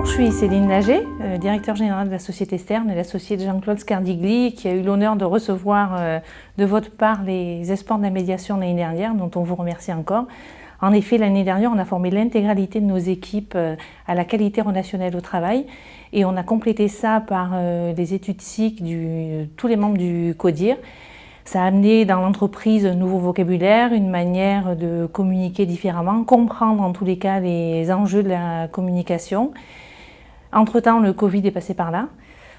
Je suis Céline Lager, directeur général de la société Stern et l'associée de Jean-Claude Scardigli, qui a eu l'honneur de recevoir de votre part les espoirs de la médiation l'année dernière, dont on vous remercie encore. En effet, l'année dernière, on a formé l'intégralité de nos équipes à la qualité relationnelle au travail et on a complété ça par les études SIC de tous les membres du CODIR. Ça a amené dans l'entreprise un nouveau vocabulaire, une manière de communiquer différemment, comprendre en tous les cas les enjeux de la communication. Entre-temps, le Covid est passé par là.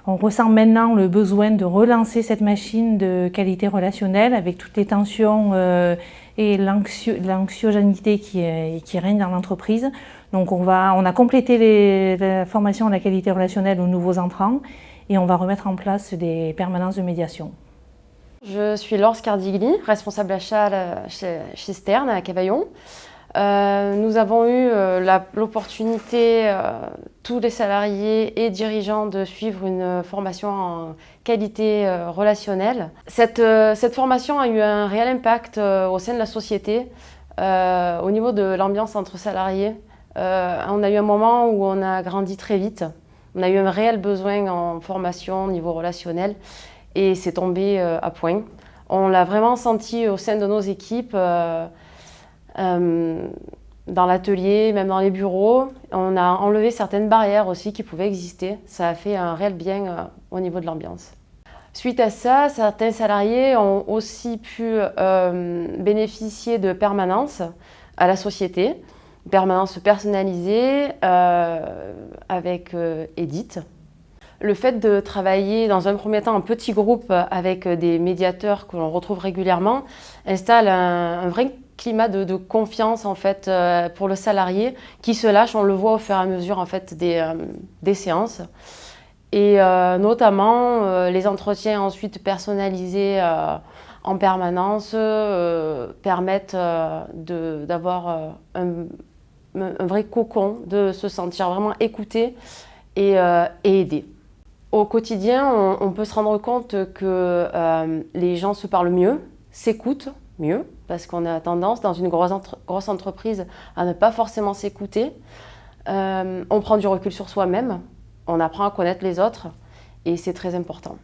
On ressent maintenant le besoin de relancer cette machine de qualité relationnelle avec toutes les tensions et l'anxiogénité qui règne dans l'entreprise. Donc on a complété la formation à la qualité relationnelle aux nouveaux entrants et on va remettre en place des permanences de médiation. Je suis Laure Scardigli, responsable achat chez Stern à Cavaillon. Nous avons eu l'opportunité, tous les salariés et dirigeants, de suivre une formation en qualité relationnelle. Cette formation a eu un réel impact au sein de la société, au niveau de l'ambiance entre salariés. On a eu un moment où on a grandi très vite. On a eu un réel besoin en formation au niveau relationnel et c'est tombé à point. On l'a vraiment senti au sein de nos équipes. Dans l'atelier, même dans les bureaux, on a enlevé certaines barrières aussi qui pouvaient exister. Ça a fait un réel bien au niveau de l'ambiance. Suite à ça, certains salariés ont aussi pu bénéficier de permanences à la société, permanences personnalisées avec Edith. Le fait de travailler dans un premier temps en petit groupe avec des médiateurs que l'on retrouve régulièrement installe un vrai climat de confiance en fait, pour le salarié qui se lâche. On le voit au fur et à mesure en fait, des séances. Et notamment les entretiens ensuite personnalisés en permanence permettent d'avoir un vrai cocon, de se sentir vraiment écouté et aidé. Au quotidien, on peut se rendre compte que les gens se parlent mieux, s'écoutent mieux, parce qu'on a tendance, dans une grosse entreprise, à ne pas forcément s'écouter. On prend du recul sur soi-même, on apprend à connaître les autres, et c'est très important.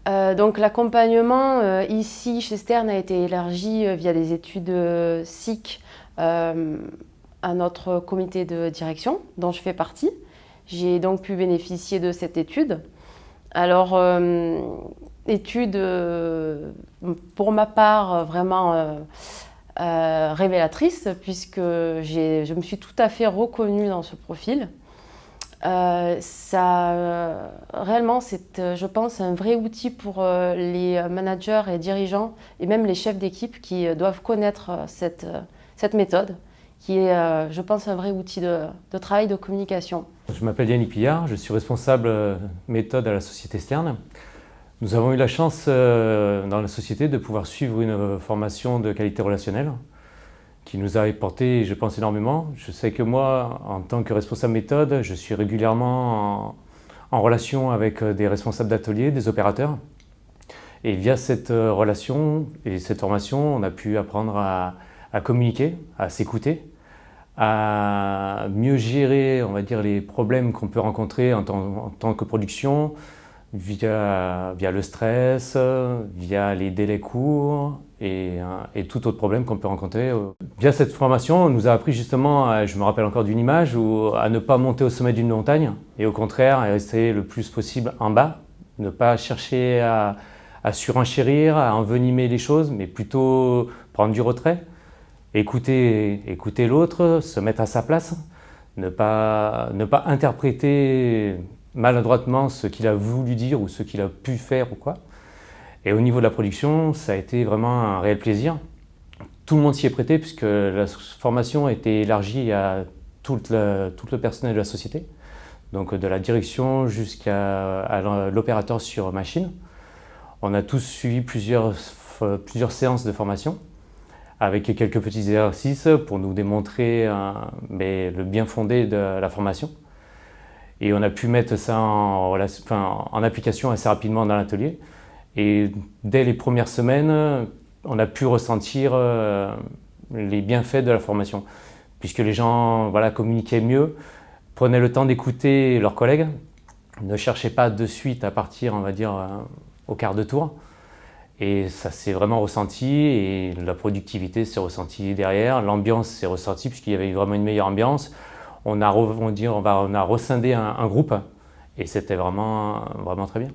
Donc l'accompagnement ici chez Stern a été élargi via des études SIC à notre comité de direction, dont je fais partie. J'ai donc pu bénéficier de cette étude. Alors, étude pour ma part vraiment révélatrice, puisque je me suis tout à fait reconnue dans ce profil. Réellement, c'est, je pense, un vrai outil pour les managers et dirigeants, et même les chefs d'équipe qui doivent connaître cette méthode, qui est, je pense, un vrai outil de travail de communication. Je m'appelle Yannick Pillard, je suis responsable méthode à la société Stern. Nous avons eu la chance dans la société de pouvoir suivre une formation de qualité relationnelle qui nous a apporté, je pense, énormément. Je sais que moi, en tant que responsable méthode, je suis régulièrement en relation avec des responsables d'atelier, des opérateurs. Et via cette relation et cette formation, on a pu apprendre à communiquer, à s'écouter, à mieux gérer, on va dire, les problèmes qu'on peut rencontrer en tant que production, via le stress, via les délais courts et tout autre problème qu'on peut rencontrer. Via cette formation, on nous a appris justement, je me rappelle encore d'une image, à ne pas monter au sommet d'une montagne et au contraire, à rester le plus possible en bas, ne pas chercher à surenchérir, à envenimer les choses, mais plutôt prendre du retrait. Écouter l'autre, se mettre à sa place, ne pas interpréter maladroitement ce qu'il a voulu dire ou ce qu'il a pu faire ou quoi. Et au niveau de la production, ça a été vraiment un réel plaisir. Tout le monde s'y est prêté puisque la formation a été élargie à tout le personnel de la société, donc de la direction jusqu'à l'opérateur sur machine. On a tous suivi plusieurs séances de formation, avec quelques petits exercices pour nous démontrer le bien fondé de la formation. Et on a pu mettre ça en application assez rapidement dans l'atelier. Et dès les premières semaines, on a pu ressentir les bienfaits de la formation, puisque les gens communiquaient mieux, prenaient le temps d'écouter leurs collègues, ne cherchaient pas de suite à partir, on va dire, au quart de tour. Et ça s'est vraiment ressenti, et la productivité s'est ressentie derrière, l'ambiance s'est ressentie puisqu'il y avait vraiment une meilleure ambiance. On a rescindé un groupe, et c'était vraiment très bien.